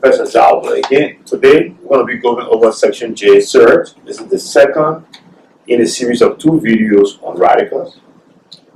Professor Zalba again. Today we're going to be going over section J, Surds. This is the second in a series of 2 videos on radicals.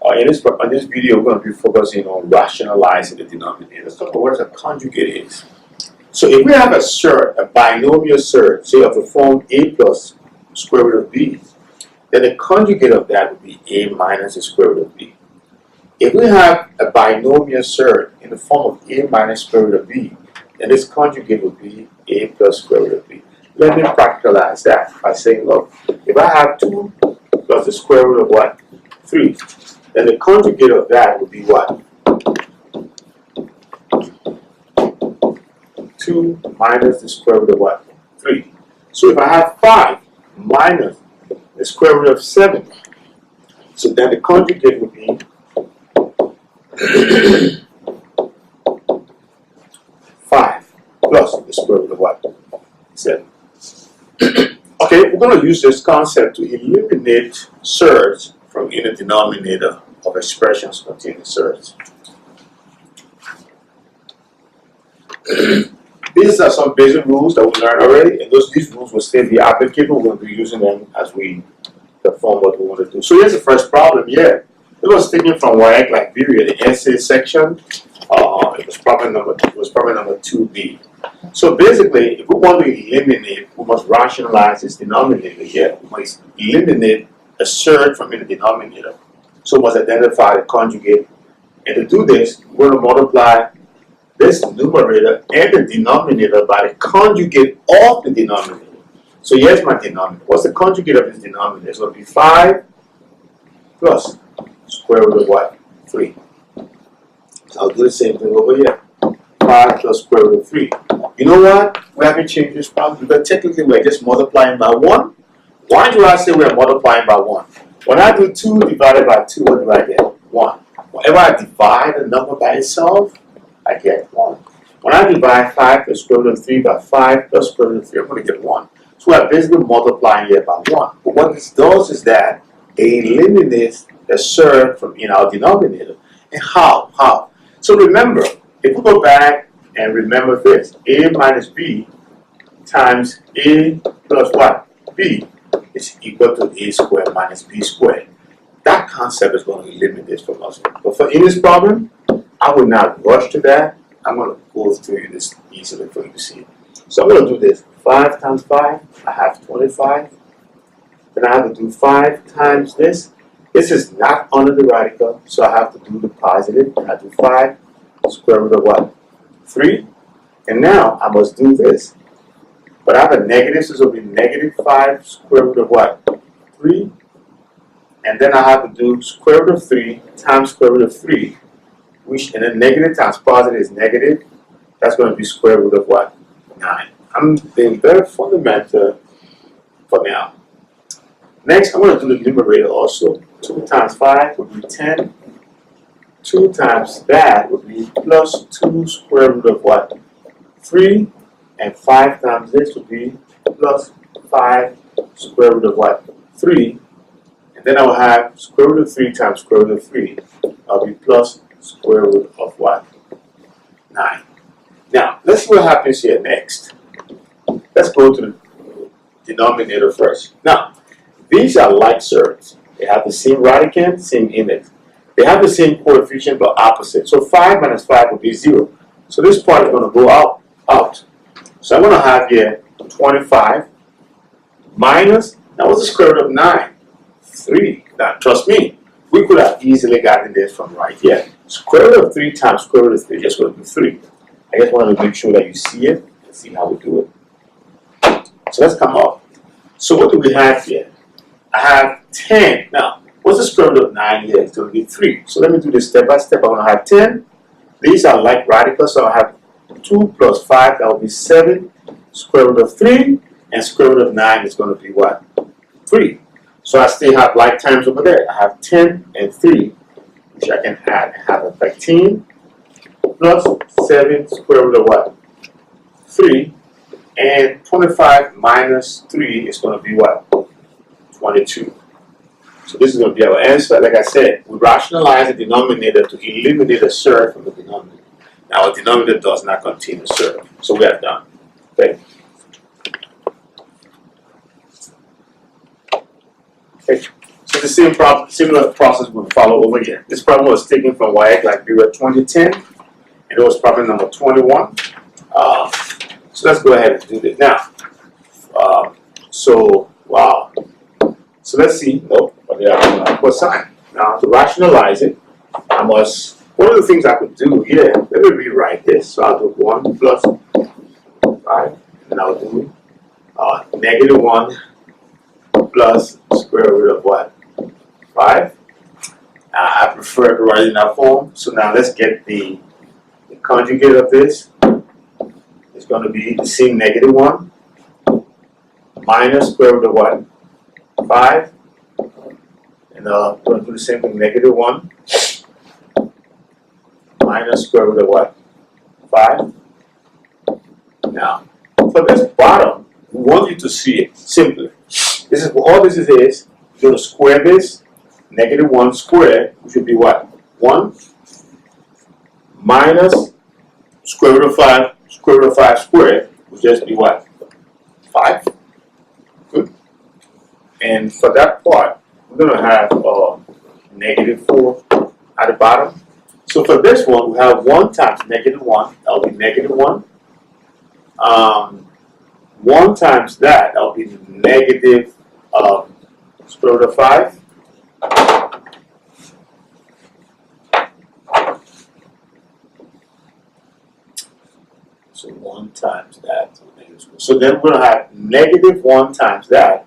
On this video, we're going to be focusing on rationalizing the denominator. Let's talk about what a conjugate is. So if we have a surd, a binomial surd, say of the form a plus square root of b, then the conjugate of that would be a minus the square root of b. If we have a binomial surd in the form of a minus square root of b, then this conjugate would be a plus square root of b. Let me practicalize that by saying, look, if I have 2 plus the square root of what? 3, then the conjugate of that would be what? 2 minus the square root of what? 3. So if I have 5 minus the square root of 7, so then the conjugate would be 5 plus the square root of what? 7. Okay, we're going to use this concept to eliminate surds from in the denominator of expressions containing surds. These are some basic rules that we learned already, and these rules will still be applicable. We're going to be using them as we perform what we want to do. So here's the first problem. Yeah, it was taken from WAEC Liberia, the essay section. It was problem number 2B. So basically, if we want to eliminate, we must rationalize this denominator here. We must eliminate a surd from in the denominator. So we must identify the conjugate. And to do this, we're going to multiply this numerator and the denominator by the conjugate of the denominator. So here's my denominator. What's the conjugate of this denominator? So it'll be 5 plus square root of what? 3. So I'll do the same thing over here. 5 plus square root of 3. You know what? We haven't changed this problem because technically we're just multiplying by 1. Why do I say we're multiplying by 1? When I do 2 divided by 2, what do I get? 1. Whenever I divide a number by itself, I get 1. When I divide 5 plus square root of 3 by 5 plus square root of 3, I'm going to get 1. So we're basically multiplying here by 1. But what this does is that it eliminates the surd from in our denominator. And how? How? So remember, if we go back and remember this, a minus b times a plus what? B is equal to a squared minus b squared. That concept is going to eliminate this from us. But for in this problem, I will not rush to that. I'm going to go through this easily for you to see. So I'm going to do this. 5 times 5, I have 25. Then I have to do 5 times this. This is not under the radical, so I have to do the positive. I do 5 square root of what? 3. And now I must do this. But I have a negative, so it will be negative 5 square root of what? 3. And then I have to do square root of 3 times square root of 3. Which, and then negative times positive is negative. That's going to be square root of what? 9. I'm being very fundamental for now. Next, I'm going to do the numerator also. 2 times 5 would be 10. 2 times that would be plus 2 square root of what? 3. And 5 times this would be plus 5 square root of what? 3. And then I will have square root of 3 times square root of 3. I'll be plus square root of what? 9. Now, let's see what happens here next. Let's go to the denominator first. Now, these are like surds. They have the same radicand, same index. They have the same coefficient but opposite. So 5 minus 5 will be 0. So this part is going to go out. So I'm going to have here 25 minus, now what's the square root of 9? 3. Now trust me, we could have easily gotten this from right here. Square root of 3 times square root of 3 is just going to be 3. I just want to make sure that you see it and see how we do it. So let's come up. So what do we have here? I have 10. Now, what's the square root of 9 here? It's going to be 3. So let me do this step by step. I'm going to have 10. These are like radicals, so I have 2 plus 5, that will be 7. Square root of 3, and square root of 9 is going to be what? 3. So I still have like terms over there. I have 10 and 3, which I can add. I have a 13 plus 7 square root of what? 3. And 25 minus 3 is going to be what? 22. So this is going to be our answer. Like I said, we rationalize the denominator to eliminate a surd from the denominator. Now our denominator does not contain a surd. So we are done. Okay. Okay. So the same similar process will follow over here. This problem was taken from WAEC Liberia 2010, and it was problem number 21. So let's go ahead and do this now. Wow. So let's see. Nope. What sign? Now to rationalize it, I must. One of the things I could do here. Let me rewrite this. So I'll do 1 plus 5, and I'll do -1 plus square root of what? 5. I prefer to write it in that form. So now let's get the conjugate of this. It's going to be the same -1 minus square root of what? 5. And we're going to do the same thing, -1 minus square root of what? 5. Now, for this bottom, we want you to see it simply. This is all this is. You're going to square this. -1 squared, which would be what? 1 minus square root of 5. Square root of 5 squared would just be what? 5. Good. And for that part, we're going to have -4 at the bottom. So for this one, we have 1 times -1. That will be -1. 1 times that will be negative square root of 5. So 1 times that. So then we're going to have -1 times that.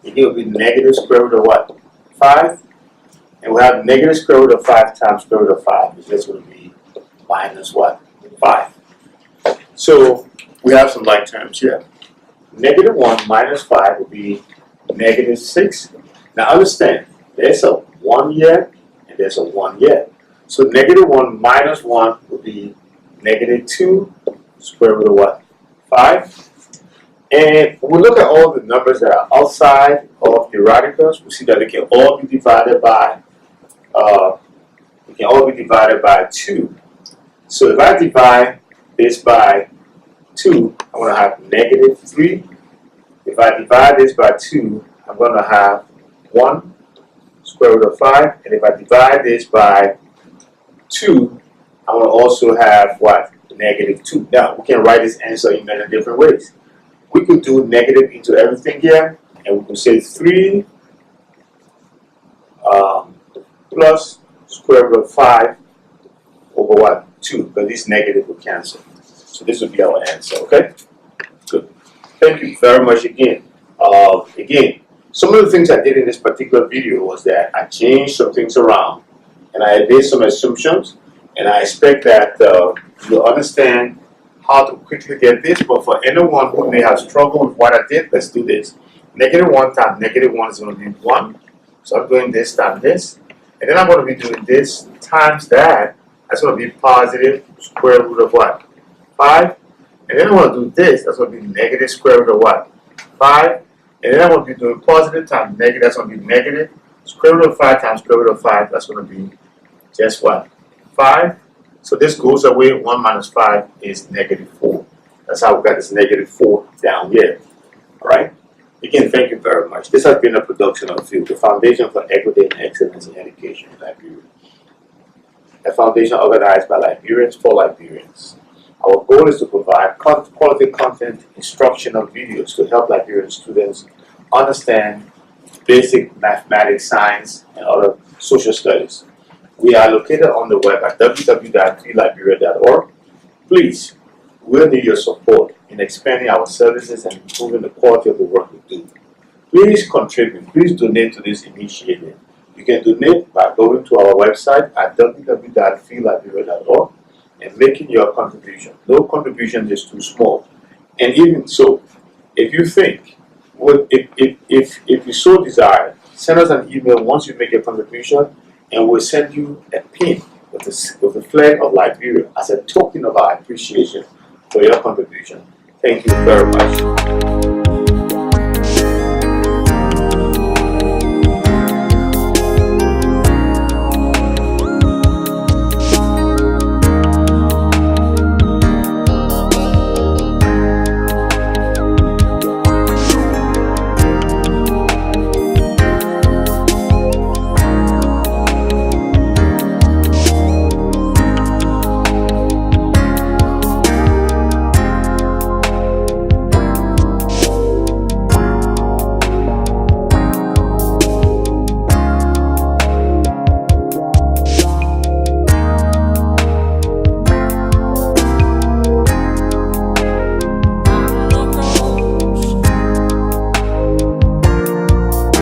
It will be negative square root of what? 5. And we'll have negative square root of 5 times square root of 5. It's just going to be minus what? 5. So we have some like terms here. -1 minus 5 will be -6. Now understand, there's a 1 here and there's a 1 here. So -1 minus 1 will be -2 square root of what? 5. And when we look at all the numbers that are outside of the radicals, we see that they can all be divided by 2. So if I divide this by 2, I'm going to have -3. If I divide this by 2, I'm going to have 1 square root of 5. And if I divide this by 2, I'm going to also have what? -2. Now, we can write this answer in many different ways. We could do negative into everything here, and we could say 3 plus square root of 5 over what? 2, because this negative will cancel. So this would be our answer, okay? Good. Thank you very much again. Again, some of the things I did in this particular video was that I changed some things around, and I made some assumptions, and I expect that you'll understand how to quickly get this. But for anyone who may have struggled with what I did, let's do this. -1 times -1 is going to be 1. So I'm doing this times this. And then I'm going to be doing this times that. That's going to be positive square root of what? 5. And then I'm going to do this. That's going to be negative square root of what? 5. And then I'm going to be doing positive times negative. That's going to be negative square root of 5 times square root of 5. That's going to be just what? 5. So this goes away. 1 minus 5 is -4. That's how we got this -4 down here. All right? Again, thank you very much. This has been a production of the Foundation for Equity and Excellence in Education in Liberia. A foundation organized by Liberians for Liberians. Our goal is to provide quality content, instructional videos to help Liberian students understand basic mathematics, science, and other social studies. We are located on the web at www.freeliberia.org. Please, we'll need your support in expanding our services and improving the quality of the work we do. Please contribute. Please donate to this initiative. You can donate by going to our website at www.freeliberia.org and making your contribution. No contribution is too small. And even so, if you think, if you so desire, send us an email once you make a contribution, and we'll send you a pin with the flag of Liberia as a token of our appreciation for your contribution. Thank you very much.